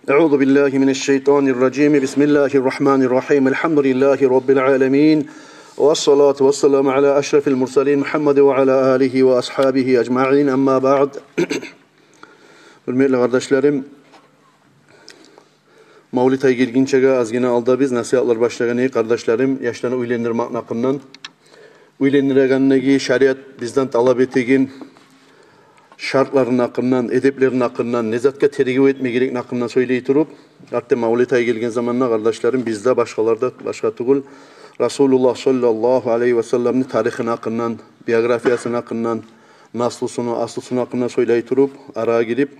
Euzu billahi mineşşeytanirracim. Bismillahirrahmanirrahim. Elhamdülillahi rabbil alamin. Ves salatu vesselamu ala eşrefil murselin Muhammed ve ala alihi ve ashabihi ecmaîn. Amma ba'd. Hürmetli kardeşlerim, Mavlid ayı gelginçe azgina alda biz nasihatlar başlayan kardeşlerim yaşlarını uylendirmek nakından uylendiregenlegi şeriat bizden talep ettiğin şartların hakkından, edeplerin hakkından, nezatka tergib etme gerek hakkından söyleyi turup, hatta Mavlid ayı gelgen zamanına kardeşlerim bizde başkalarda başka tugul Resulullah sallallahu aleyhi ve sellem'nin tarihine hakkından, biyografiyasının hakkından, naslısını, aslısını hakkından söyleyi turup, araya girip,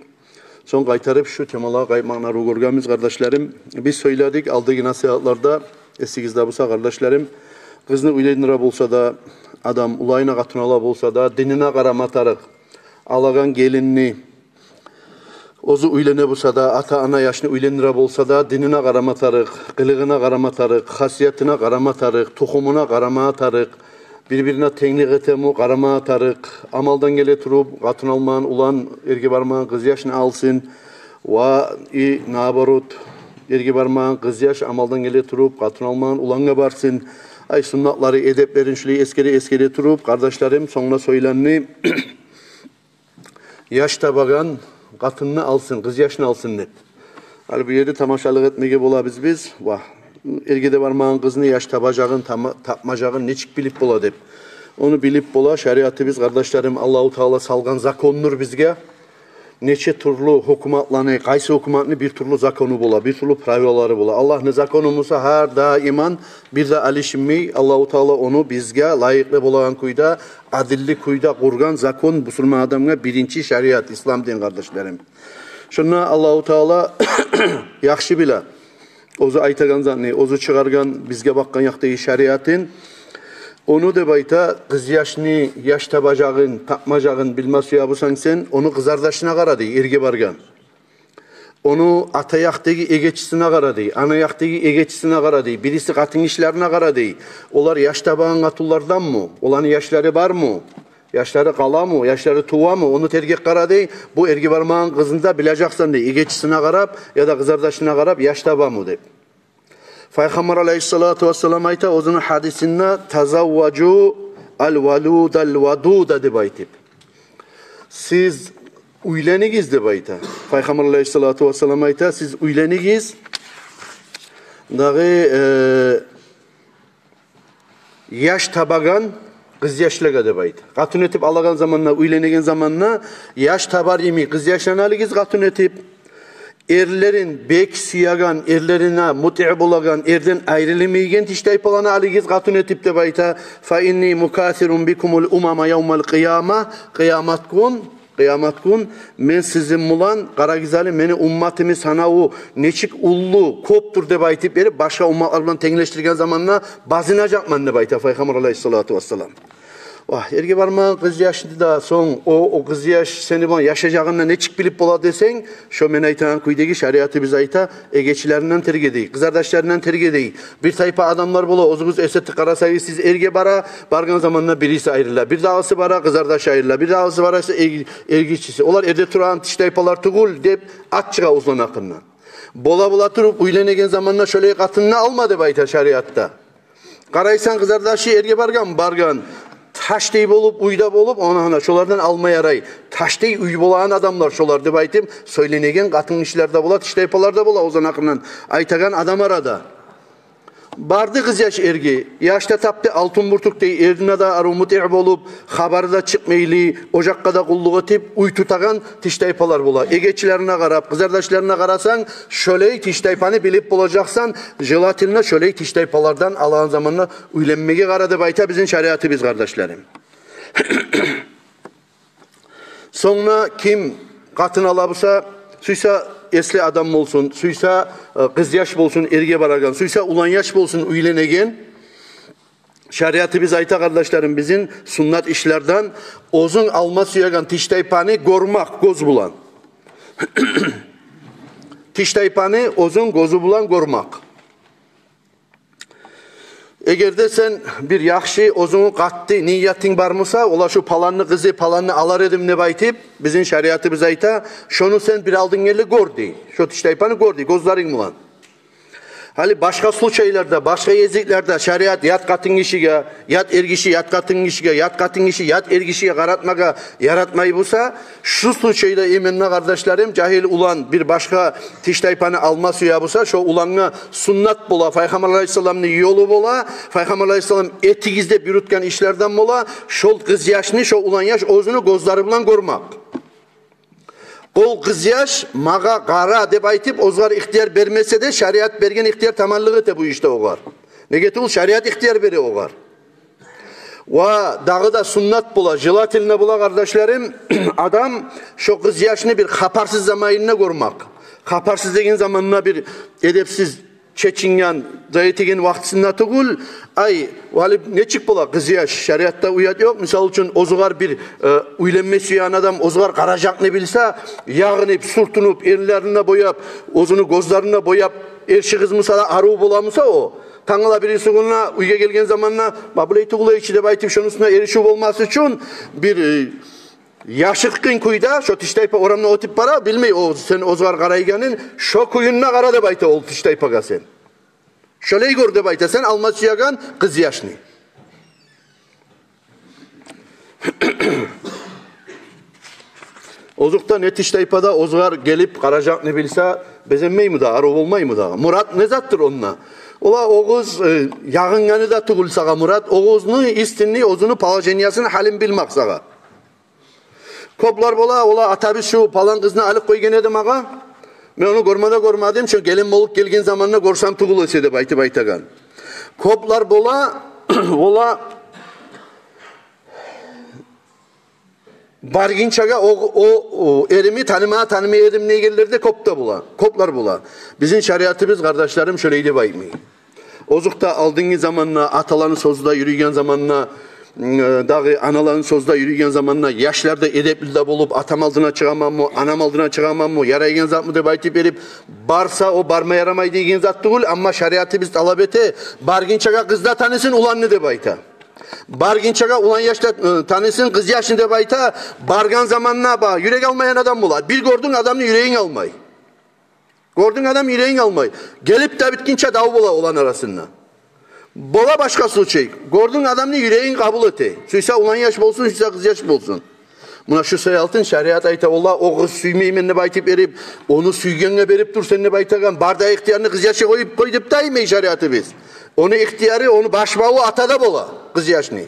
son kaytarıp şu temalara kaymakla ruhurgamız kardeşlerim. Biz söyledik aldığı nasihatlarda, esigizde bulsa kardeşlerim, kızını uylenire bulsa da, adam ulayına katınala bulsa da, dinine karamatarık, alagan gelinini, ozu uylene bulsa da, ata ana yaşını uylenire bulsa da, dinine karamatarık, kılığına karamatarık, hasiyetine karamatarık, tohumuna karamatarık, birbirine tenlik etemu karama atarık, amaldan gele turup, katın alman, ulan, ergi barmağın, kız yaşını alsın, nabarut, ergi barmağın, kız yaş, amaldan gele turup, katın alman, ulanga barsın, ay sunnatları, edeplerin şöyle eskere turup, kardeşlerim, sonra söylenni, yaş tabagan, katınını alsın, kız yaşını alsın net. Hali bu yerde tamaşalık etmeye bola biz, vah. Ergide barmağın kızını yaş tabacağın, tapmacağın neçik bilip bola dep. Onu bilip bola, şeriatı biz kardeşlerim Allah-u Teala salgan zakonunur bizge. Neçe türlü hukumatlarını, kaysi hukumatını bir türlü zakonu bola, bir türlü praviraları bola. Allah ne zakonumuza her daiman bir de alişimi Allah-u Teala onu bizge layıklı bolan kuyda, adilli kuyda kurgan zakon Müslüman adamına birinci şeriat, İslam deyin kardeşlerim. Şuna Allah-u Teala yakşı bile. Ozu aytagan zanni, ozu çıkargan, bizge bakkan yaktığı şeriatın, onu da bayta kız yaşını, yaş tabacağın, tapmacağın bilmez yapırsan sen, onu kızardaşına karadı, erge bargan. Onu ata yaktığı egeçisine karadı, ana yaktığı egeçisine karadı, birisi katın işlerine karadı. Olar yaş tabağın atullardan mı? Olanın yaşları var mı? Yaşları kala mı? Yaşları tuva mı? Onu tergek karadı. Bu ergi barmağın kızında bileceksen de egeçisine karab ya da kızardaşına karab yaş taba mı deyip. Peygamber aleyhissalatu vesselam ayta o'zini hadisinde tazavvacu al-valudal vaduda deb aytib. Siz uylenigiz deb ayta. Peygamber aleyhissalatu vesselam ayta siz uylenigiz. Dağı yaş tabagan kız yaşlıga deb ayta. Qatun etip alagan zamanna, uylenigen zamanna yaş tabar imi kız yaşlanaligiz qatun etip. Erlerin bek siyagan, erlerine mut'i bulagan, erden ayrılmaygen tiştayp olana aligiz qatun etip de bayta fa inni mukasirun bikumul umama yevmel qiyama kıyamat kun men sizin mulan qaragizali meni ummatimi sanavu neçik ullu koptur de baytip berip başka ummatlar bilan tengleştirgen zamanla bazinacakman de bayta Peygamber aleyhissalatu vesselam. Vah, erge barmağın kız yaşında da son o kız yaş seni bana yaşayacağına neçik bilip bola desen, şu men aytan kuydaki şeriatı biz ayta egeçilerinden tergedeyi, kızardaşlarından tergedeyi. Bir tayfa adamlar bola ozuguz eseti karasayı siz erge bara bargan zamanla birisi ayrıla. Bir dağısı bara kızardaş ayrıla. Bir dağısı bara ise ergeçisi. Olar erde turan tiştaypalar tugul deyip atçığa uzlan akından. Bola turup uylenegen zamanla şöyle katınını almadı bayta şeriatta. Karaysan kızardaşı erge bargan. Taştey bolup, uyda bolup, ona şolardan alma yaray. Taştey uy bolan adamlar şolar deb aytım. Söylenegen katın işlerde bola, tiştaypalarda bola ozan akından. Aytagan adam arada. Bardı kız yaş ergi. Yaşta taptı altın burtuk dey. Erdine da arı mut'i bolup, habarı da çıkmaylı, ocakka da kulluk etip, uy tutagan tiştaypalar bola. Egeçilerine karap, kızardaşlarına karasan, şöyle tiştaypanı bilip bulacaksan, jelatinine şöyle tiştaypalardan alan zamanla uylenmeye karadı bayta bizim şeriatı biz kardeşlerim. Sonra kim katın alabısa, suysa esli adam olsun, suysa kız yaş bolsun, erge baragan, suysa ulan yaş bolsun, uylenegen. Şeriatı biz ayta kardeşlerim bizim sunnat işlerden ozun alma suyagan tiştaypanı gormak, göz bulan. Tiştaypanı ozun gözü bulan gormak. Egerde sen bir yaxşı ozunu qattı niyetin barmısa, ola şu palanlı kızı palanlı alar edim ne baytip, bizim şeriatımız ayta, şonu sen bir aldın yerle gör dey. Şu tiştaypanı gör dey, gözlerin mulan. Hali başka случайларда, başka yeziklerde şeriat yat katın kişiye, yat ergişi, yat katın kişiye, yat katın kişi, yat ergişiye qaratmaga yaratmayı bulsa, şu случайda eminne kardeşlerim, cahil ulan bir başka tiştaypanı alma suya bulsa, şu ulanına sunnat bola, Peygamber Aleyhisselam'ın yolu bola, Peygamber Aleyhisselam etigizde bürütken işlerden bola, şol kız yaşını, şu ulan yaş ozunu gözleri bilen görmek. Ol kız yaş, maga qara deb aytip, ozgar ihtiyar vermese de şeriat bergen ihtiyar tamanlığı te bu işte oğar. Ne getir ol şeriat ihtiyar beri oğar. Ve dağı da sunnat bula, jilatiline bula kardeşlerim, adam şu kız yaşını bir kaparsız zamanına görmek. Kaparsız degen zamanına bir edepsiz çeçingen, zayıtigen vaktisinde tugul, ay, valip ne çık bula kız yaş, şeriatta uyat yok. Misal için ozugar bir uylenmesi yan adam, ozugar karacak ne bilse, yağınıp, surtunup, ellerine boyap, ozunu gözlerine boyap, erşi kız musala arı bulamusa o. Tanıla birisi gününe uyga gelgen zamanına, babulay tuğula içi de baytip şunusuna erişip olması için bir yaşıkkın kuyda, şu tiştaypa oranına otip para, bilmeyi o sen ozgar karayganın, şu kuyununa kara da bayta ol tiştaypaga sen. Şöyle gör de bayta sen alması yagan kız yaşını. Ozukta ne tiştaypada ozgar gelip karacak ne bilse, bezenmeyi mi da, arı olmayı mı da? Murat ne zattır onunla? Ola oğuz yağınganı da tuğul sağa Murat, oğuzunu istinli, ozunu palajeniyasını halin bilmek sağa. Koplar bola, ola atabı şu palan kızını alıp koygen edim ağa. Ben onu görmedim, çünkü gelin bolup gelgen zamanına gorsam tuğul ösede bayti baytagan. Koplar bola, ola barginçaga o erimi tanımaya edim ne gelirdi kopta bola. Koplar bola. Bizim şeriatımız kardeşlerim şöyleydi baymayın. Ozukta aldığınız zamanına, ataların sözde yürüyen zamanına, dağı anaların sözde yürüyen zamanına, yaşlarda edeplide bulup atam aldığına çıkamam mı, anam aldığına çıkamam mı, yaraygen zat mı de baytip verip, barsa o barma yaramay degen zat değil, ama şeriatımız talep ete, barginçaga kızda tanısın ulan ne de bayta. Barginçaga ulan yaşta tanısın kız yaşında bayta, bargan zamanına ba, yürek almayan adam bular. Bir gördün adamın yüreğin almay. Gördün adam yüreğin almay. Gelip de bitkinçe dav bola olan arasında. Bola başka suçay. Gördün adamın yüreğin kabul ete. Suysa ulan yaş bolsun, suysa kız yaş bolsun. Buna şu sayaltın şeriat ayta ola o kız süymeymenine baytıp verip, onu süygenine verip dur seninle baytagan, bardağı ihtiyarını kız yaşa koyup da yemeyi şeriatı biz. Onu ihtiyarı, onu başbağı atada bola kız yaşını.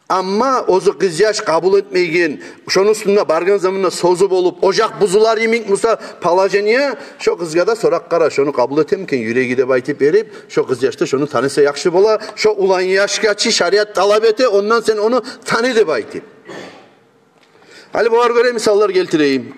Ama ozu kız yaş kabul etmeyin. Şunun üstünde bargan zamanında sozu olup, ocak buzular yemek musa palajeniye, şu kızga da sorak kara, şunu kabul etemken yüreği de baytıp verip, şu kız yaşta şunu tanısa yakşı bola, şu ulan yaş kaçı şeriat talep ete, ondan sen onu tanı de baytıp. Hadi bu göre misallar getireyim.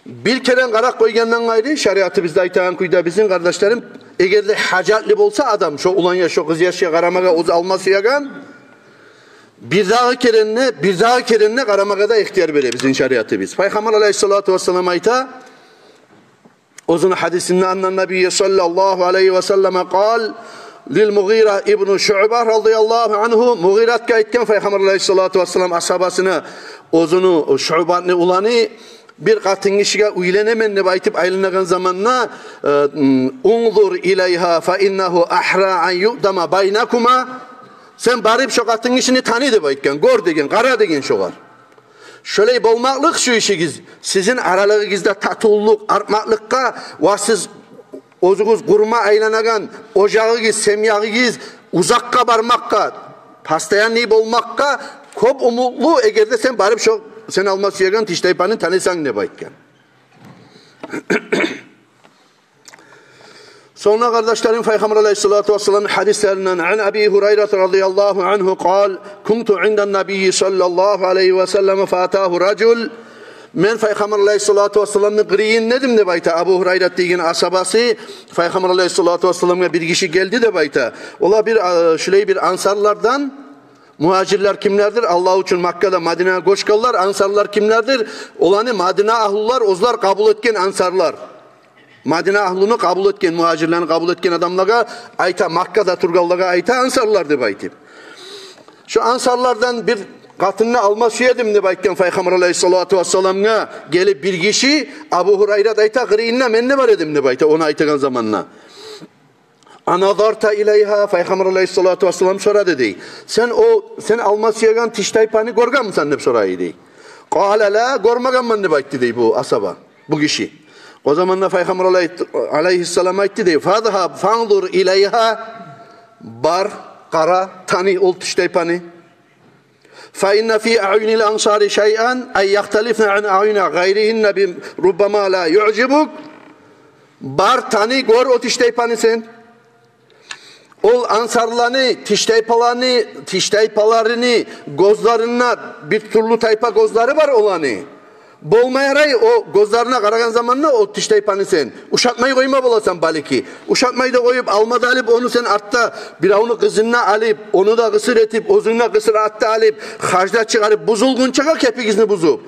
Bir kere karak koygandan gayrı şeriatı bizde aytağın kuyda bizim kardeşlerim eğer de hacatlı olsa adam şu ulan ya şu kız yaşaya karamaga oz alması yagan bir daha kerenine karamaga da ihtiyar verir bizim şeriatı biz. Peygamber Aleyhissalatu vesselam ayta ozun hadisinde annen Nebi sallallahu aleyhi ve selleme kal للمغيرة ابن شعبة رضي الله عنه مغيرات كايتken Peygamber Aleyhissalatu vesselam ashabasını ozunu Şubat'ını ulanı bir katın kişiye uylenemen ne baytıp ayrılığın zamanına unzur ileyha fe innehu ahra an yu'dama baynakuma sen barip şu katın kişini tanı de baytken gör degen kara degen şoğar. Şöyle bolmaklık şu işigiz sizin aralığınızda tatululuk artmaklıkka ve siz ozuğuz kurma aylanagan ocağınız semyağınız uzakka barmakka pastayanlı bolmakka kop umutlu eğer de sen barip şu sen alması yagan tiştaypanın tanısan ne baytken. Sonra kardeşlerim Peygamber Aleyhissalatu vesselam'ın hadislerinden an Abi Hureyre radıyallahu anhu kal kuntu indan Nebi sallallahu aleyhi ve sellem fatahu racul men Peygamber Aleyhissalatu vesselam'ın qiriyin nedim de bayta Abu Hureyre degen asabası Peygamber Aleyhissalatu vesselam'a bir kişi geldi de bayta. Ola bir ansarlardan muhacirler kimlerdir? Allah için Makke'de Medine'ye koşkallar. Ansarlar kimlerdir? Olanı Medine ahlular, ozlar kabul etken ansarlar. Madine ahlını kabul etken, muhacirlerini kabul etken adamlara ayta, Makka'da turgallara ayta ansarlar deb aytip. Şu ansarlardan bir katını alması yedim deb aytken Peygamber aleyhissalatu vesselam'a gelip bir kişi Abu Hurayra ayta gırıyınna menne var edim deb ayta, onu aytagan zamanla. Anadarta ileyha, Peygamber aleyhissalatu vesselam soradı dey. Sen alması yegan tiştaypanı gorgan mısın deb sorayı dey. Kâle la, gormagan man deb aytdı dey bu asaba, bu kişi. O zaman da Peygamber aleyhisselam aytdı dey. Fadhab fanzur ileyha, bar, qara, tani ol tiştaypanı. Fa inne fi a'yunil ansari şey'an ay yahtalifna an a'yuna gayrihinne bi rubbama la yu'cibuk. Bar tani gor o tiştaypanı sen. Ol ansarlarını, tiştaypalarını, gözlerine bir türlü taypa gözleri var olanı. Bolmayaray o gözlerine karagan zamanla o tiştaypanı sen. Uşatmayı koyma bolasan baliki. Uşatmayı da koyup almada alıp onu sen artta bir onu kızına alıp onu da kısır etip ozununa kısır atta alıp hacda çıkarıp buzulgun çıkar kepikizini buzup.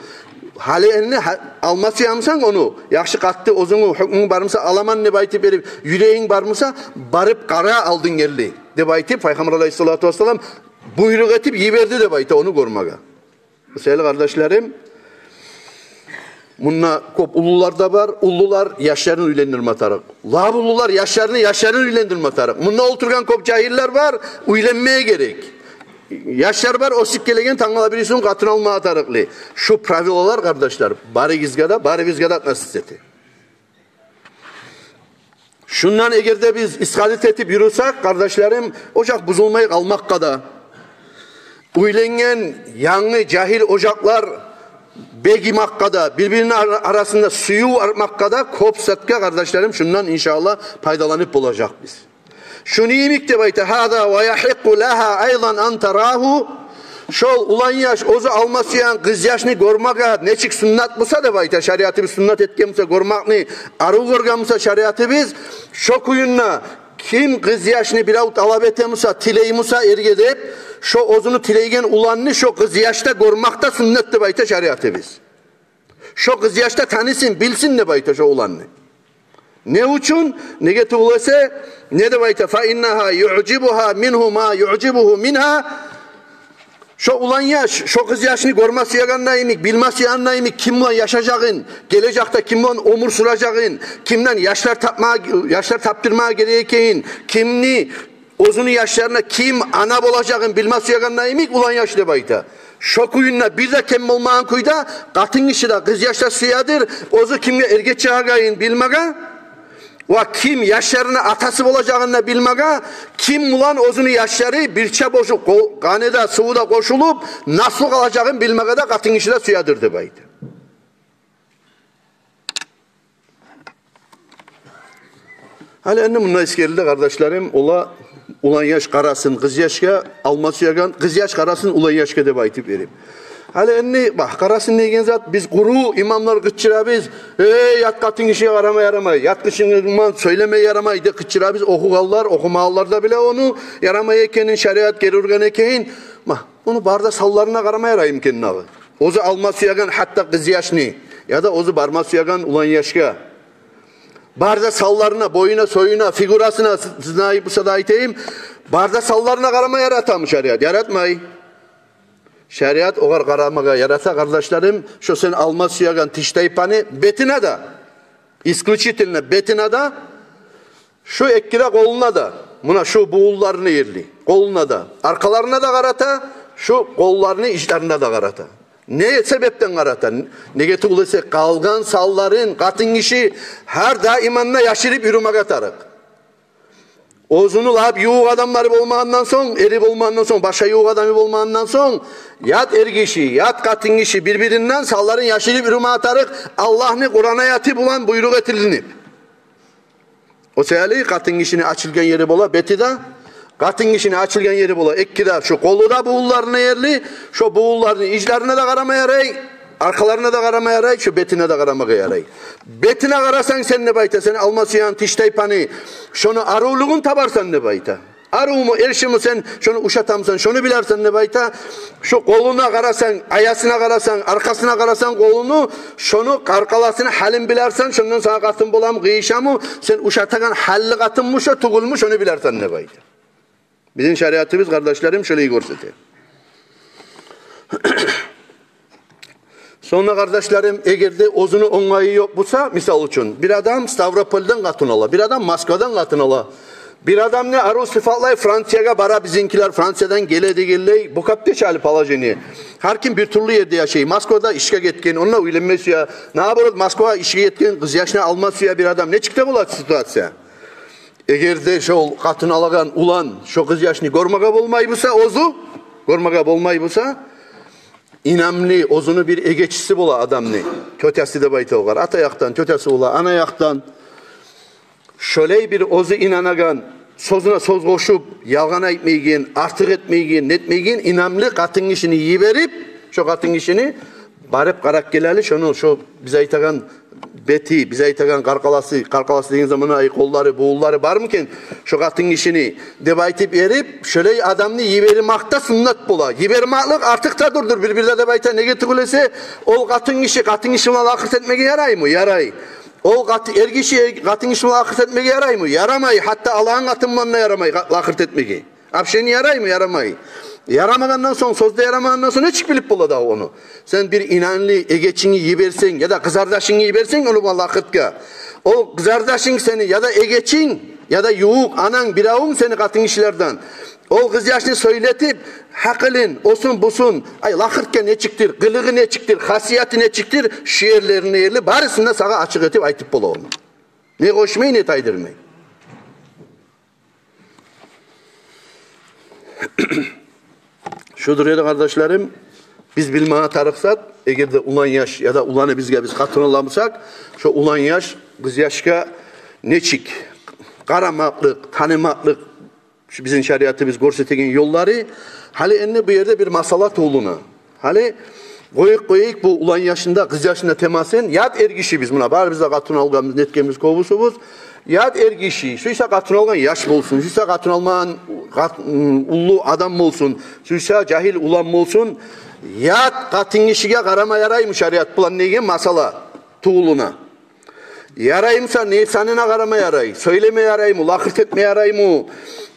Hali eline alması yamsan onu. Yaxşı kattı ozunu hükmün barmısa alaman ne baytip verip yüreğin barmısa barıp kara aldın geldi. De baytip Peygamber aleyhissalatu vesselam buyruk etip yiverdi de baytı onu görmeye. Sevgili kardeşlerim, bununla kop ulular da var. Ulular yaşlarını uylendirmatarak. Lab ulular yaşlarını uylendirmatarak. Bununla oturgan kop cahiller var. Uylenmeye gerek. Yaşlar var, o sikkelegen tanıla birisin katını alma atarıklı. Şu pravilolar kardeşler, bari vizgada nasiseti. Şundan eğer de biz iskadet etip yürüsek kardeşlerim, ocak buzulmayı almak kadar. Uylengen yanı cahil ocaklar begimak kadar, birbirinin arasında suyu armak kadar kopsatka kardeşlerim, şundan inşallah faydalanıp olacak biz. Şunu yemik de bayta hada ve yahiqu laha aydan an tarahu. Şol ulan yaş ozu almasıyan kız yaşını görmek neçik sünnet bulsa da bayta şeriatı bir sünnet etkense görmekni arı görgense şeriatı biz şok uyunla kim kız yaşını bir avut alab etemusa tileymusa ergedip şu ozunu tileygen ulanını şu kız yaşta görmekte sünnet de bayta şeriatı biz. Şu kız yaşta tanısın bilsin de bayta şu ulanını. Ne uçun? Ne getulese? Ne de bayta fa innaha yu'cibuha minhu ma yu'cibuhu minha. Şu ulan yaş, şu kız yaşını görmesi yaganlayımik, bilmesi yaganlayımik, kimle yaşayacağın, gelecekte kimle omur süracağın, kimden yaşlar taptırmaya gerekeyin, kimni, ozunu yaşlarına kim ana olacağın bilmesi yaganlayımik, ulan yaş de bayta. Şu kuyunla bir de kem olmayan kuyda, katın işi de kız yaşta suyadır, ozu kimle ergeçeceğin bilmege, ve kim yaşlarına atası olacağını bilmege, kim ulan ozunu yaşları birçe boşu kaneda sıvıda koşulup nasıl kalacağını bilmege de katın işi de suyadır debaydı. Hala enne bununla iskerildi kardeşlerim, ulan yaş karasın kız yaşka alması yagan, kız yaş karasın ulan yaşka debaydı verip. Hala enne bak karasın neygen zat biz kuru imamlar gıçıra biz yat katın işe yaramay yat kışın söylemeye yaramay de gıçıra biz okugallar okumağallarda bile onu yaramay ekenin şeriat gerurgan ekenin onu barda sallarına karamay yarayım kendine abi. Ozu alması yagan hatta kız yaşını ya da ozu barması yagan ulan yaşka barda sallarına boyuna soyuna figurasına sınayıp bu sadayteyim barda sallarına karamay yaratam şeriat yaratmay. Şeriat oğar karamaga yarasa kardeşlerim, şu sen alması yagan tiştaypanı betine de, isklışitilne betine de, şu ekkire koluna da, buna şu buğullarını yerli, koluna da, arkalarına da karata, şu kollarını içlerine de karata. Ne sebepten karata? Negeti ulese kalgan salların katın işi her daimanla yaşırıp yürümeye tarık. Ozunu lab yuğuk adamları olmağından son, eri olmağından son, başka yuğuk adamı olmağından son, yat ergişi, yat katın işi birbirinden salların yaşırıp ürüme atarık, Allah'ını Kur'an'a yatıp ulan buyruk etilinip. O seyali katın işini açılgan yeri bola, beti de, katın işini açılgan yeri bola, ekkide şu kolu da buğullarına yerli, şu buğullarını iclerine de karamaya yaray, arkalarına da karamaya yaray, şu betine de karamaya yaray. Betine karasan sen ne bayta, seni alması yan tiştaypanı, şunu aruluğun tabarsan ne bayta. Arıumu, erşimi sen şunu uşatamsan, şunu bilersen ne bayta, şu koluna karasan, ayasına karasan, arkasına karasan kolunu, şunu karkalasını halin bilersen, şundan sana katın bulam, gıyışamı, sen uşatagan halli katınmış, o tuğulmuş, onu bilersen ne bayta. Bizim şeriatımız kardeşlerim şöyle görsetiyor. Sonra kardeşlerim, eğer de ozunu onayı yok bulsa, misal için, bir adam Stavropol'den katın ola, bir adam Moskova'dan katın ola. Bir adam ne arı sıfatlay Fransa'ya bara bizimkiler Fransa'dan geledi bu kapte çalıp alacağını. Her kim bir türlü yerde yaşayı. Moskova'da işe gitken onunla uylanması ya. Ne yapar Moskova işe gitken kız yaşına alması ya bir adam. Ne çıktı bu situasyon? Eğer de şu katın alagan ulan şu kız yaşını görmeye bulmayı bulsa ozu, görmeye bulmayı bulsa İnamlı ozunu bir egeçisi bula adam ne? Kötesi de bayta olar. Atayaktan, kötesi ola, anayaktan. Şöyle bir ozu inanagan, sözüne söz koşup, yalgana etmeyin, artık etmeyin, netmeyin, inamlı katın işini yiverip, şu katın işini barıp karak geleli, şu bize aytagan beti, bize aytagan karkalası dediğin zaman ay kolları, boğulları var mıken, şu katın işini debaytip erip, şöyle adamını yivermakta sünnet bula. Yivermaklık artık da durdur, birbirine debayta ne getirülese, o katın işi ona akırt etmeye yaray mı? Yaray. O ergişi katın işini lakırt etmeye yaray mı? Yaramay. Hatta Allah'ın katınmanına yaramay lakırt etmeye. Apşeni yaray mı? Yaramay. Yaramagandan sonra, sözde yaramagandan sonra ne çık bilip bula da onu. Sen bir inanlı egeçini yiversen ya da kızardaşını yiversen onu bana lakırtka. O kızardaşın seni ya da egeçin ya da yuğuk anan bir avun seni katın işlerden. O kız yaşını söyletip hakılın, olsun busun, ay lakırtken ne çıktır, kılığı ne çıktır, hasiyatı ne çıktır, şiirlerini yerli, barısında sana açık etip aytıp bula onu. Ne koşmayı ne taydırmayı. Şudur ya da kardeşlerim, biz bilmeye tarıksat, eğer de ulan yaş ya da ulanı biz katın olamışsak, şu ulan yaş, kız yaşka ne çık, karamaklık, tanımaklık, şu bizim şeriatımız gösterdiğin yolları, hali enne bu yerde bir masala tuğluna. Hali koyuk bu ulan yaşında, kız yaşında temasen, yad ergişi biz buna, bari bizde katın algamız, netkemiz, kovusumuz, yad ergişi, şuysa katın algan yaş bolsun, şuysa katın alman ulu adam olsun, şuysa cahil ulan olsun, yad katın işige karama yaraymış şeriat bulan neygen masala tuğluna. Yarayımsa neysanına karama yaray, söyleme yaray mı, lakırt etme yaray mı,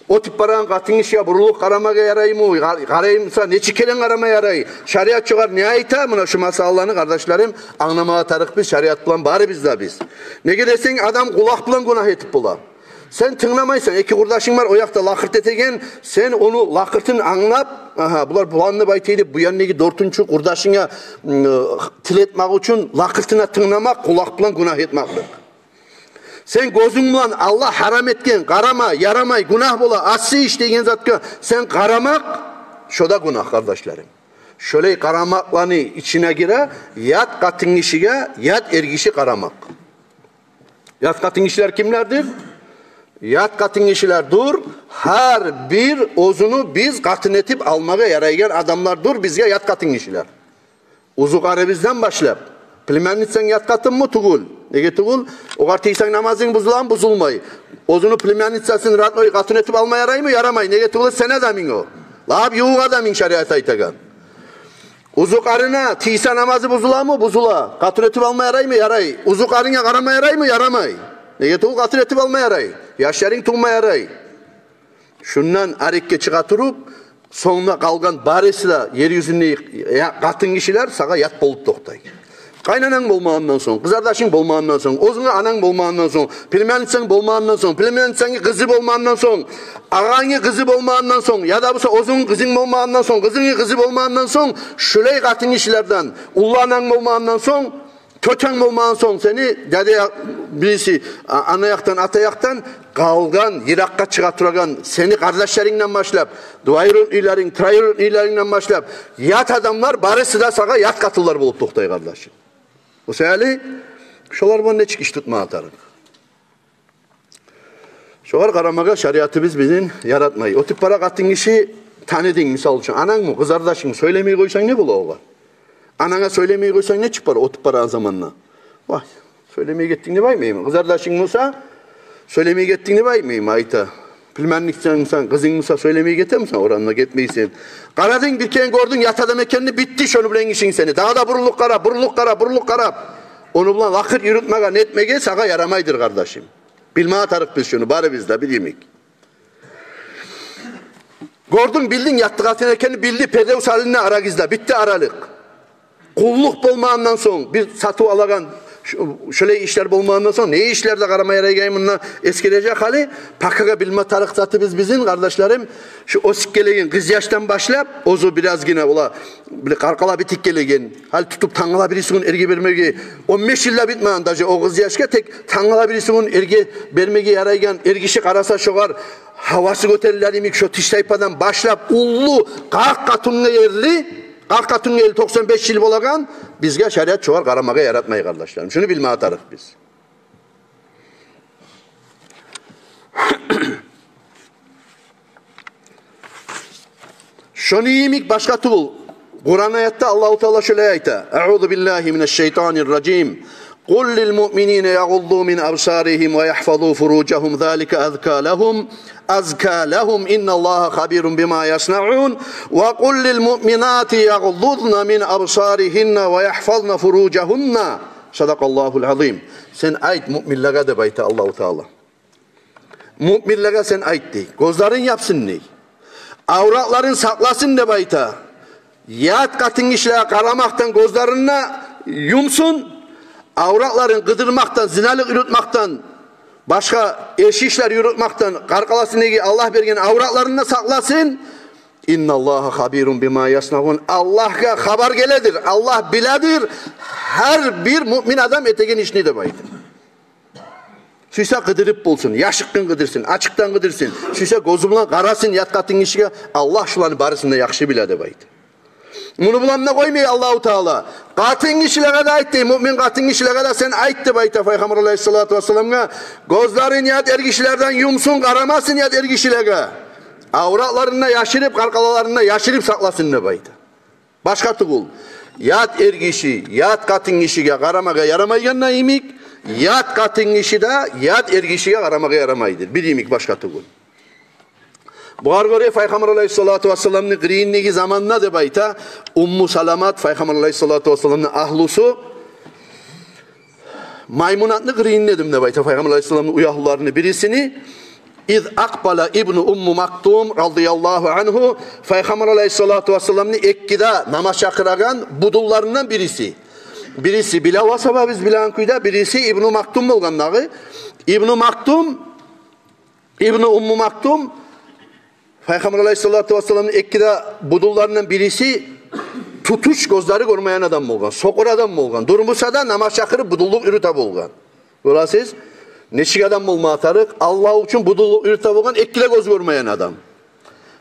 o tip paran katın işe buruluk karamaya yaray mı, karayımsa ne çikelen karama yaray, şeriat çıkar ne ayta mı şu masallarını kardeşlerim anlamaya tarık biz, şeriat bulan bari biz. Ne gidersen adam kulak bulan günah etip bula. Sen tınlamaysan, iki kurdaşın var o yakta lakırt etegen, sen onu lakırtın anlap, bular bulanını bayteydi, bu yanındaki dörtüncü kurdaşına tiletmek için lakırtına tınlamak, kulak bulan günah etmektir. Sen gözün bulan Allah haram etken, karama, yaramay, günah bola, aslı işlegen zatka, sen karamak, şoda günah kardeşlerim. Şöyle karamaklarını içine gire, yat katın işige, yat ergişi karamak. Yat katın işler kimlerdir? Yat katın işler dur, her bir ozunu biz katın etip almaya yaraygen adamlar dur bizge yat katın işler. Uzuk bizden başlayıp, Plimenitsen yat katın mı tuğul? Ege tuğul? O kartıysan namazın buzulan buzulmayı. Ozunu plimenitsasın rahatlayı katın etip almaya yaray mı? Yaramay. Ege tuğul sen adamın o. Lab yuğuk adamın şeriat aytagan. Uzuk arına tiysa namazı buzula mı? Buzula. Katın etip almaya yaray mı? Yaray. Uzuk arına karama yaray mı? Yaramay. Ege tuğul katın etip almaya yaray. Yaşların tuğmaya yaray. Şundan arikke çıkartırıp sonuna kalgan baresi de yeryüzünde katın kişiler sana yat bolup toktay. Kaynanan bolmağından son, kızardaşın bolmağından son, ozuna anan bolmağından son, pilmenitsen bolmağından son, pilmenitsen kızı bolmağından son, ağanı kızı bolmağından son, ya da bu ozun kızın bolmağından son, kızın kızı bolmağından son, şüley katın işlerden, ullanan bolmağından son, köten bolmağından son seni dede birisi anayaktan atayaktan kalgan, Irak'a çıkartıran seni kardeşlerinden başlayıp, duayrın ilerin, trayırın ilerinden başlayıp, yat adamlar barısı da sana yat katıllar bulup toktay kardeşim. Bu sebeple şolar bana ne çıkış tutma atarım. Şolar karamaga şeriatımız bizim yaratmayı. O tip para katın işi tanıdın misal için. Anan mı, kız kardeşin mi söylemeyi koysan ne bula oğlan? Anana söylemeyi koysan ne çıkar o tip para zamanla? Vay, söylemeye gittiğini baymıyım. Kız kardeşin olsa söylemeye gittiğini baymıyım ayta. Bilmenliksen sen kızın Musa söylemeye getir misin? Oranına gitmeysen. Karadın bir kere gördün yatada mekanını bitti şunu bilen işin seni. Daha da buruluk kara, buruluk kara, buruluk kara. Onu bulan vakır yürütmeye, netmeye sana yaramaydır kardeşim. Bilmeye tarık biz şunu, bari bizde bileyimik. Gördün bildin yattı katına bildi Perdevs haline ara gizle. Bitti aralık. Kulluk bulmağından son bir satı alagan şöyle işler bulmağından son ne işlerde karama yarayacağımınla eskilecek hali pakaka bilme tarıktatı bizim kardeşlerim şu o sikkeleyin kız yaştan başlayıp ozu biraz yine ola bir karkala bitik gelegen hal tutup tanıla birisinin erge vermegi 15 yılda bitmeyen dahi o kız yaşka tek tanıla birisinin erge vermegi yaraygan ergişi karasa şoğar havası göterilerimik şu tiştaypadan başlayıp ullu kalk katunlu yerli Kalk katın 95 yıl bolagan bizge şeriat çoğar karamaga yaratmayı kardeşlerim. Şunu bilmeye atarız biz. Şunu yiyemik başka tuğul. Kur'an ayette Allah-u Teala şöyle ayette. Eûzu billahi mineşşeytanirracim. قُلْ لِلْمُؤْمِنِينَ يَغُضُّوا مِنْ أَبْصَارِهِمْ وَيَحْفَظُوا فُرُوجَهُمْ ذَلِكَ أَزْكَى لَهُمْ إِنَّ اللَّهَ خَبِيرٌ بِمَا يَصْنَعُونَ وَقُلْ لِلْمُؤْمِنَاتِ يَغُضُّضْنَ مِنْ أَبْصَارِهِنَّ وَيَحْفَظْنَ فُرُوجَهُنَّ Sadakallahul azim. Sen ait müminlere de bayta Allah-u Teala. Müminlere sen ait değil. Gözlerin yapsın ne? Avratların saklasın de bayta. Yat katın işlere karamaktan gözlerine yumsun. Avratların kıdırmaktan, zinalık yürütmaktan, başka eş işler yürütmaktan, karkalasını Allah bergen avratlarını saklasın. İnna Allaha habirun bima yasnavun. Allah'a haber geledir. Allah biledir. Her bir mümin adam etegen işini de baydır. Süyse kıdırıp bulsun, yaşıktan kıdırsın, açıktan kıdırsın. Süyse gözümle karasın, yat katın işine. Allah şulanı barısında yakşı bile de baydır. Bunu bulanına koymuyor Allah-u Teala. Katın kişilere de aitti. Mümin katın kişilere de sen aitti bayta Peygamber Aleyhisselatü Vesselam'a. Gözlerin yat ergişlerden yumsun, karamasın yat ergişilere. Avratlarına yaşırıp, karkalalarına yaşırıp saklasın ne bayta. Başka tuğul. Yat ergişi, yat katın kişiye karamaga yaramayganına imik. Yat katın kişi de yat ergişiye karamaga yaramaydır. Bir imik başka tuğul. Buhar göre Peygamber Aleyhisselatü Vesselam'ın grinliği zamanına da bayta Ummu Salamat Peygamber Aleyhisselatü Vesselam'ın ahlusu maymunatlı grinledim de bayta Peygamber Aleyhisselam'ın uyahlarını birisini İz akbala İbn Ummu Maktum radıyallahu anhu Peygamber Aleyhisselatü Vesselam'ın ekkida namaz çakıragan budullarından birisi. Birisi bila vasaba biz bilan kuyda birisi İbn Maktum bolgandağı. İbn Ummu Maktum Peygamber Aleyhisselatü Vesselam'ın ekkida budullarından birisi tutuş gözleri görmeyen adam olgan, sokur adam olgan, durmuşsa da namaz çakırıp budulluk ürütab olgan. Görəsiz, neçik adam olma atarık, Allah için budulluk ürütab olgan, ekkide göz görmeyen adam.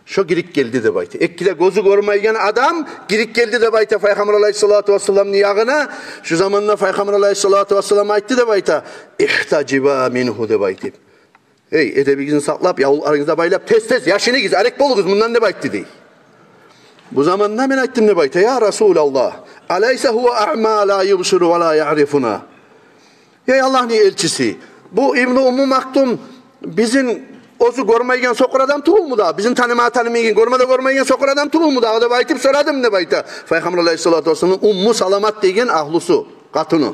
Şu girik geldi de bayta. Ekkide gözü görmeyen adam, girik geldi de bayta Peygamber Aleyhisselatü Vesselam'ın yağına, şu zamanla Peygamber Aleyhisselatü Vesselam aytti de bayta, İhtaciba minhu de bayta. Hey edebinizi saklap, yavullarınıza baylap, tez yaşını giz, arek boluguz, bundan ne bayt dedi. Bu zamanla ben ettim ne bayta, ya Resulallah, aleyse huve a'ma la yubsuru ve la ya'rifuna. Ey Allah'ın elçisi, bu İbn-i Ummu Maktum, bizim ozu görmeyen sokur adam tuğul mu da, bizim tanımayan, görmeyen sokur adam tuğul mu da, o da baytip soradım ne bayta. Peygamber Aleyhisselatü Vesselam'ın Ummu Salamat degen ahlusu, katını.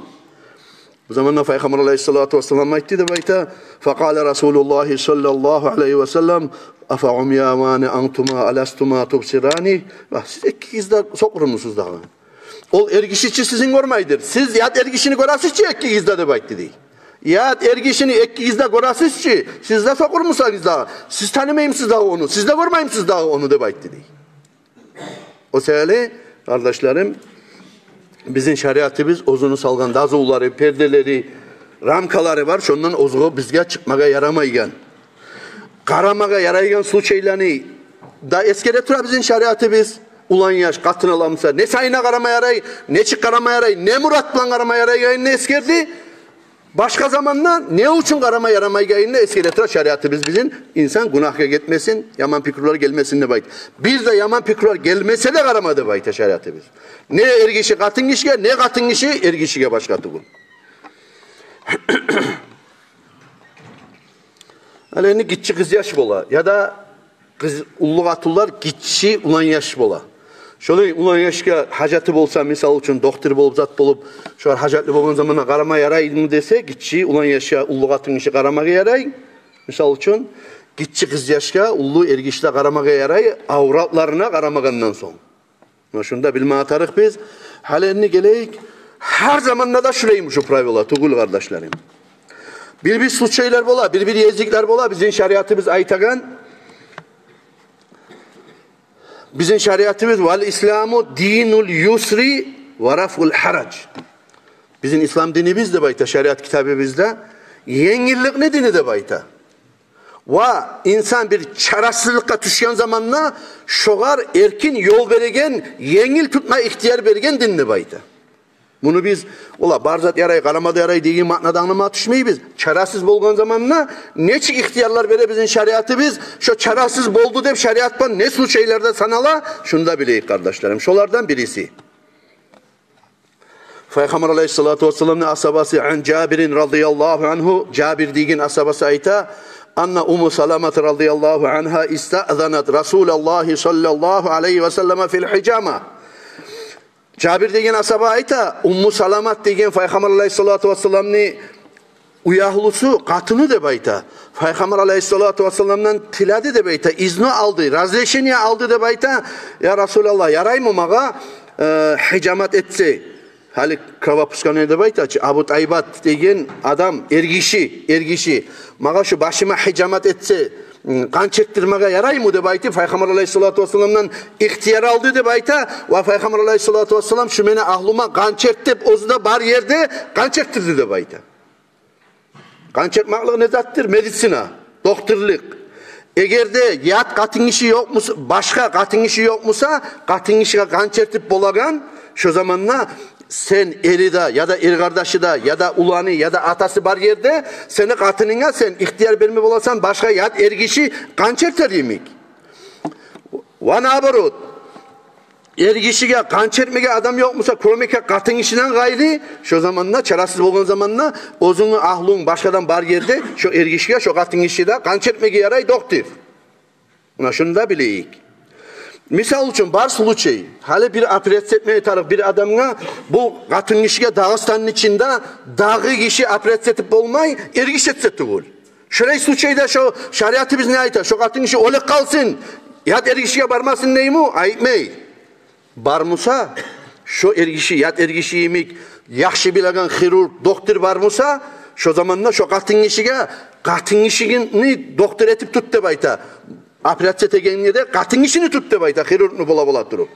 Bu zamanla Peygamber Aleyhisselatü Vesselam aytti de bayta faqala Resulullah sallallahu aleyhi ve sellem afa umyamani antuma alastuma tubsirani siz ikizde sokurur musunuz daha? Ol ergişiçi sizin görmeydir. Siz yat ergişini görasizçi ikizde de baytti değil. Yat ergişini ikizde görasizçi sizde sokur musunuz daha? Siz tanımayımsınız daha onu. Sizde görmeyimsiniz daha onu de baytti değil. O sebeple kardeşlerim bizim şeriatımız ozunu salgan dazıuları, perdeleri, ramkaları var. Şundan ozuğu bizge çıkmaga yaramaygan. Karamaga yaraygan su şeylerini da eskere tura bizim şeriatımız ulan yaş katın alamsa ne sayına karama yaray, ne çık karama yaray, ne muratla karama yaray ne eskerdi. Başka zamanla ne için karama yaramaygan ne eskere tura şeriatımız bizim insan günahga gitmesin, yaman fikirler gelmesin de bayt. Bir de yaman fikirler gelmese de karamadı bayt şeriatımız. Ne ergişi katın kişiye, ne katın kişi ergişiye başka tuğun. Haleni gitçi kız yaş bola ya da kız ulluq atullar gitçi ulan yaş bola. Şolay ulan yaşka hacatı bolsa misal üçün doktor bolup zat bolup şolar hacatlı bolgan zamanda qarama yaraydı dese gitçi ulan yaşa ulluq atın işi qaramaga yaray. Misal üçün gitçi kız yaşka ullu ergişle qaramaga yaray avratlarına qaramagından soň. Şunda bilme atarıq biz. Haleni geleyik. Her zamanda da şurayım şu pravila tugul kardeşlerim. Bir suç şeyler bola, bir yezikler bola. Bizim şeriatımız aytagan. Bizim şeriatımız vel İslamu dinul yusri ve raful harac. Bizim İslam dinimiz de bayta, şeriat kitabımızda. Yengillik ne dini de bayta. Ve insan bir çarasızlıkka düşen zamanla şoğar erkin yol beregen, yengil tutma ihtiyar bergen dinini bayta. Bunu biz ola barzat yaray, qaramada yaray deyin ma'nada anlama düşmeyiz. Çarasız bolgan zamanla neçik ihtiyarlar bere bizim şeriatımız şu çarasız boldu dep şeriatpan ne suç şeylerde sanala şunu da bileyik kardeşlerim. Şolardan birisi. Peygamber aleyhissalatu vesselam'ın asabası an Cabir'in radıyallahu anhu Cabir digin asabası ayta anna Ummu Salama radıyallahu anha ista'zanat Resulullah sallallahu aleyhi ve sellem fil hicama. Cabir degen asaba ayta Ummu Salamat degen Peygamber aleyhissalatu vesselam'ni uyahlusu katıны deb ayta. Peygamber aleyhissalatu vesselam'dan tiladi deb ayta. İzni aldı, razreşeni aldı deb ayta. Ya Resulallah yaraymy maga hicamat etse. Hali kravapuskane deb ayta. Abu Taybat degen adam ergişi. Maga şu başıma hicamat etse kan çektirmeye yaray mı deb aytı Peygamber aleyhissalatu vesselam'dan ihtiyar aldı deb ayta ve Peygamber aleyhissalatu vesselam şu meni ahlıma kan çektirip ozuda bar yerde kan çektirdi deb ayta. Kan çekmaklık ne zattır? Medisina, doktorluk. Eğer de yat katın işi yok musa, başka katın işi yok musa, katın işe kan çektirip bolagan şu zamanla sen eri de ya da er kardeşi de ya da ulanı ya da atası bar yerde seni katınına sen ihtiyar verme bolasan başka yat ergişi kan çektir yemek. Ve nabarut ergişiye kan çekmege adam yok musa kromeke katın işinden gayri şu zamanla çarasız bolgan zamanla ozunu ahlun başkadan bar yerde şu ergişiye şu katın işi de kan çekmege yaray doktor. Buna şunu da bileyik. Misal üçün bar sluçay. Hali bir operatsiya etmeye tarık bir adamga bu katın işiye Dağıstanın içinde dağı kişi operatsiya etip bolmay ergiş etse tugul. Şurayı sluçayda şu şeriatı biz ne ayta? Şu katın işi oluk kalsın. Yat ergişiye barmasın neymu? Aytmay. Barmusa şu ergişi yat ergişi yemek yaxşı bilagan xirurg doktor barmusa şu zamanla şu katın işini doktor etip tut deb ayta. Operatsiya tegenine de katın işini tut deb ayta xirurgnu bola turup.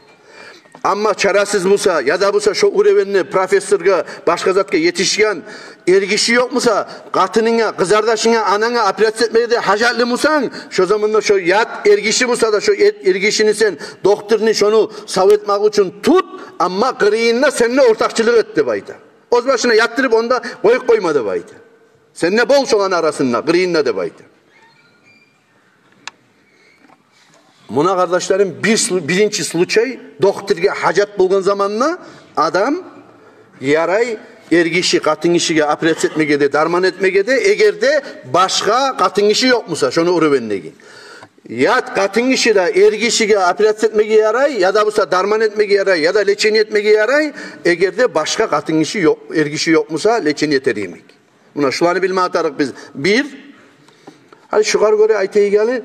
Amma çarasız musa ya da busa şu urevenni professorga başka zatga yetişken ergişi yok musa katınına kızardaşına anana operatsiya etmeye de hacatlı musan şu zamanla şu yat ergişi musa da şu ergişini sen doktorunu şunu savretmek için tut ama kırıyınla seninle ortakçılık et deb ayta. Oz başına yattırıp onda koyma deb ayta. Seninle bol şolan arasında kırıyınla deb ayta. Buna kardeşlerim birinci sluçay doktorga hacat bulgan zamanla adam yaray ergişi katın işiga operatsiya etmege de darman etmege de eğer de başka katın işi yok musa şunu uruvenlegi. Ya katın işi de ergişiga operatsiya etmege yaray ya da busa darman etmege yaray ya da leçeni etmege yaray eğer de başka katın işi yok ergişi yok musa leçeni yeter yemek. Buna şuları bilme atarık biz. Bir, hadi şugar göre aytayı gali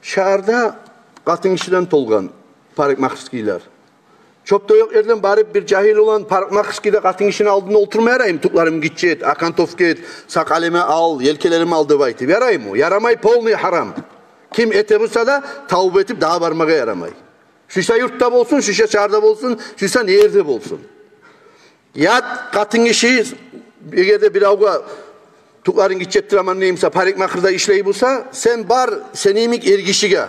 şaharda katın işiden tolgan parikmakskiler. Çok da yok yerden bari bir cahil olan parikmakskide katın işini aldığında oturmayarayım. Tuklarım gidecek, akantov git, sakaleme al, yelkelerimi al deb aytip. Yarayım o. Yaramay polni haram. Kim ete bulsa da tavuk etip daha varmaga yaramay. Şuşa yurtta bolsun, şuşa çağırda bolsun, şuşa nehirde bolsun. Yat katın işi eğer de bir avga tukların gidecektir aman neyimse parikmakırda işleyi bulsa sen bar senimik ergişige.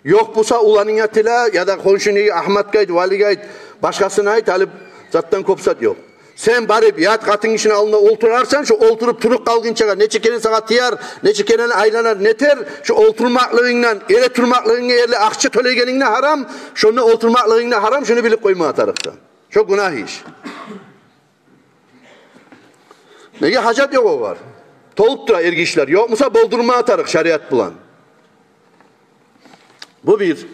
Yok bulsa ulanın yatıyla ya da konşunu Ahmet gayet, Vali gayet başkasına ait alıp zattan kopsat yok. Sen barip yat katın işine alında olturarsan şu olturup turuk kalgınça ne çekenin sana tiyar, ne çekenin aylanar neter, şu olturmaklığından, ere turmaklığına yerli akçı tölegenine haram, şunu olturmaklığına haram, şunu bilip koyma atarıksa. Çok günah iş. Nege hacat yok o var. Tolup dura ergişler. Yokmusa boldurma atarık şeriat bulan. Bu bir.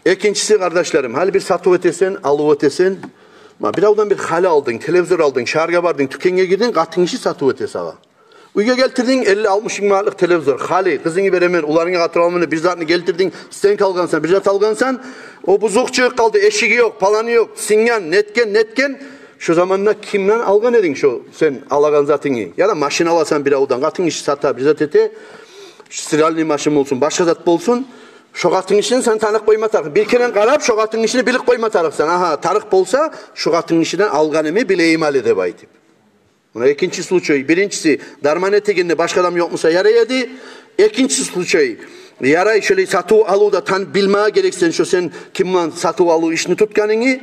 İkincisi kardeşlerim, hali bir satı ötesen, alı ötesen, bir avdan bir hali aldın, televizör aldın, şarga vardın, tükenge girdin, katın işi satı ötesi ağa. Uyga geltirdin 50-60 milyarlık televizör, hali, kızını veremen, ularına katır almanı, bir zatını geltirdin, sen kalgansan, bir zat algansan, o buzukçuk kaldı, eşiği yok, palanı yok, sinyan, netken, şu zamanla kimden algan edin şu sen alagan zatını? Ya da maşin alasan bir avdan, katın işi sata, bir zat ete, siralini maşin olsun, başka zat olsun, şu katın işini sen tanık koyma tarık. Bir kere karab şu katın işini bilik koyma tarık sen. Aha tarık bolsa şu katın işinden alganımı bile imal edebeydi. Buna ikinci sluçay. Birincisi darman eteğinde başka adam yokmusa yaraydı. İkinci sluçay. Yaray şöyle satı alı da tan bilmeye gereksen şu sen kimden satı alı işini tutkanını.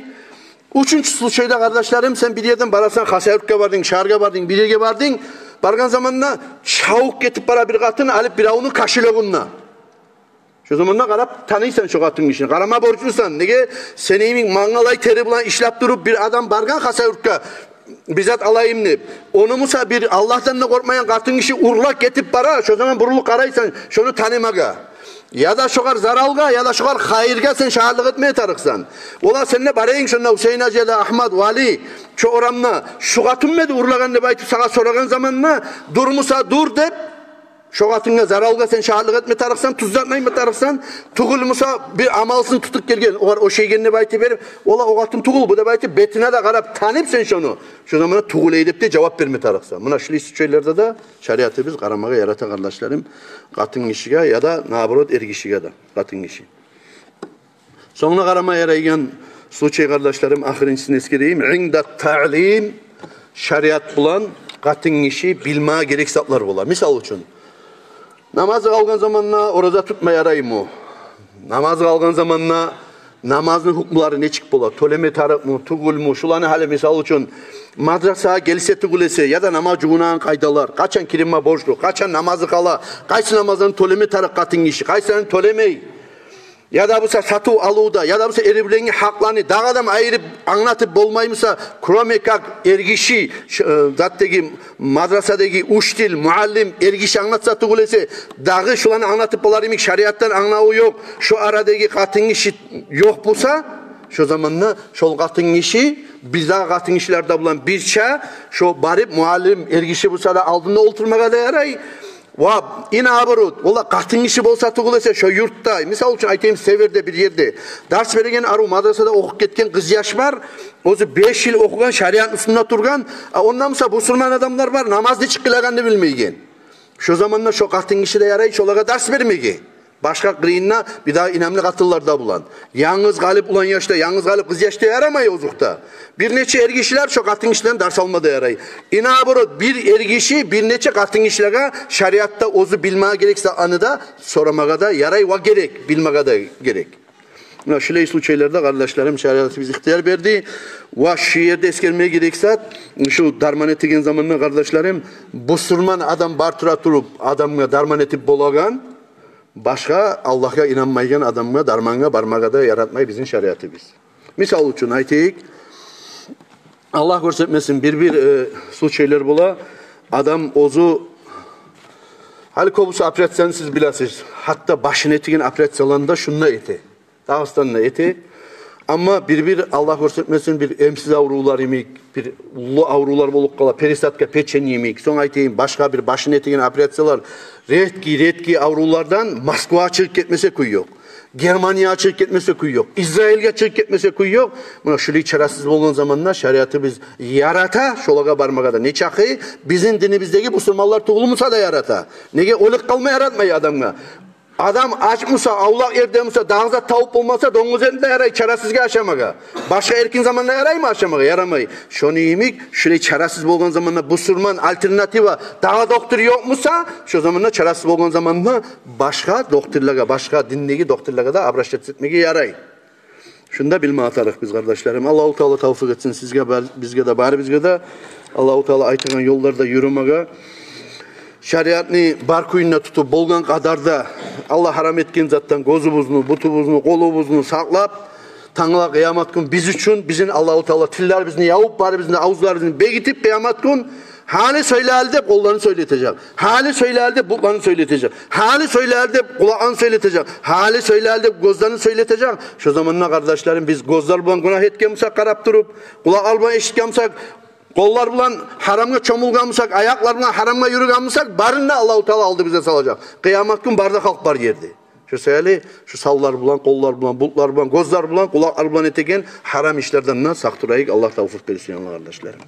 Üçüncü sluçayda kardeşlerim sen bir yerden barasan Hasayurt'a vardın, Şarga vardın, bir yere vardın. Bargan zamanla çavuk getip bara bir katın alıp bir avunu kaşılogunla. Şu zamanla karab tanıysan şu katın işini. Karama borçlusan. Nege seneyimin mangalay teri bulan işlap durup bir adam bargan Hasayurt'a bizzat alayım ne? Onu musa bir Allah'tan da korkmayan katın işi urlak getip bara. Şu zaman buruluk karaysan şunu tanımaga. Ya da şokar zaralga ya da şokar hayırga sen şahırlık etmeye tarıksan. Ola seninle barayın şunla Hüseyin Hacı ya da Ahmet Vali şu oramla şu katın mıydı urlagan ne bayti sağa soragan zamanla durmusa dur dep şu katınga zaralga sen şahırlık etme tarıksan tuzlatmayın mı tarıksan tuğulmusa bir amalsın tutup gelgen o şey gelene bayti verip ola o katın tuğul bu da bayti betine de karab tanıp sen şunu şu zamana tuğul edip de cevap verme tarıksan. Buna şili şeylerde de şeriatı biz karamaga yaratan kardeşlerim katın işiga ya da nabrot ergişiga da katın işi. Sonra karama yaraygan suçay kardeşlerim ahirincisini eskereyim. İnda ta'lim şeriat bulan katın işi bilmeye gerek saplar ola. Misal için namazı kalgan zamanla orada tutma yarayım o. Namazı kalgan zamanla namazın hukmuları ne çık bola? Toleme tarık mı, tugul mu? Şulanı hale misal için madrasa gelse tugulese ya da namaz cuğunan kaydalar. Kaçan kirime borçlu, kaçan namazı kala, kaysı namazın toleme tarık katın işi, kaysının tolemeyi. Ya da bu satı alıda ya da bu eribilerin haklarını dağ adam ayırıp anlatıp bolmaymışsa kromekak ergişi zattaki madrasadaki uçtil muallim ergişi anlatsa tugulese dağı şulanı anlatıp bolarımik şeriattan anlağı yok şu aradaki katın işi yok bulsa şu zamanla şol katın işi bizde katın işlerde bulan bir ça şu barip muallim ergişi bulsa da aldığında oturmaya da yaray. Va ina aburut. Ola katın işi bolsa tugulese şu yurtta. Misal için aytayım Sever'de bir yerde. Ders vergen aru madrasada okuk ketken kız yaş var. Ozu 5 yıl okugan şeriat üstünde turgan. Ondan sonra Müslüman adamlar var. Namazını çıkılaganını bilmeygen. Şu zamanla şu katın işi de yaray. Şolaga ders vermegi. Başka kırıyınla bir daha inemli katıllarda bulan. Yalnız galip ulan yaşta, yalnız galip kız yaşta yaramay ozukta. Bir neçe ergişiler çok katın işlerden ders almada yaray. İnabırı bir ergişi bir neçe katın işlerine şeriatta ozu bilmeye gerekse anıda soramaga da yaray va gerek, bilmeye da gerek. Şöyle случайларда kardeşlerim şeriatı biz ihtiyar verdi. Va şu yerde eskermeye gerekse şu darman etigen zamanında kardeşlerim Müslüman adam bartıra turup adamına darman etip bolagan başka Allah'a inanmayan adamına darmanga barmaga da yaratmayı bizim şeriatı biz. Misal için aytayık Allah görsetmesin bir случайлар bola adam ozu hali kobusu operatsiyon siz bilasiz. Hatta başını etigen operatsiyonlarında şununla eti. Dağıstanla eti. Ama bir Allah görsetmesin bir emsiz avrular yemek, bir ulu avrular bolup kala peristatka peçen yemek. Son aytayım başka bir başını etigen operatsiyalar redki avrulardan Moskva çıkıp ketmese kuyu yok. Germaniya çıkıp ketmese kuyu yok. İsrail'e çıkıp ketmese kuyu yok. Buna şöyle çaresiz olduğun zamanla şeriatı biz yarata şolaga barmaga da ne çakı bizim dinimizdeki Müslümanlar tuğulmusa da yarata. Nege oluk kalma yaratmayı adamga. Adam açmışsa, avlak yerde olmasa, dağıza tavuk olmasa, donuz elinde yaray, çarasızga aşamaga. Başka erkin zamanla yaray mı aşamaga? Yaramay. Şunu yemik, şöyle çarasız bolgan zamanla Müslüman alternativa, dağa doktor yokmusa, şu zamanla çarasız bolgan zamanla başka doktorlara, başka dindeki doktorlara da abraşet etmeye yaray. Şunu da bilme atarıq biz kardeşlerim. Allah-u Teala tavfik etsin sizge, bizge de, bari bizge de. Allah-u Teala aytıgan yollarda yürümege. Şeriatını bar kuyuna tutup bolgan kadar da Allah haram etken zattan gözümüzünü, butumuzni, kolumuzni saklap Tanrılar kıyamet gün biz için bizim Allah-u Teala tiller bizni yavup bari bizni avuzlar bizni begitip kıyamet gün Hali söylerdi de kollarını söyletecek. Hali söylerdi de bullarını söyletecek. Hali söylerdi de kulağını söyletecek. Hali söylerdi de gözlerini söyletecek. Şu zamanla kardeşlerim biz gözler bulan günah etkenmişsek karap durup, kulak bulan eşitkenmişsek, kollar bulan haramga çomulganmışsak, ayaklar bulan haramga yürüganmışsak, barında Allah-u Teala aldı bize salacak. Kıyamet gün barda kalk bar yerdi. Şu söyle, şu sallar bulan, kollar bulan, bulutlar bulan, gözler bulan, kulaklar bulan eteken haram işlerden sakturayık Allah tavfik versin kardeşlerim.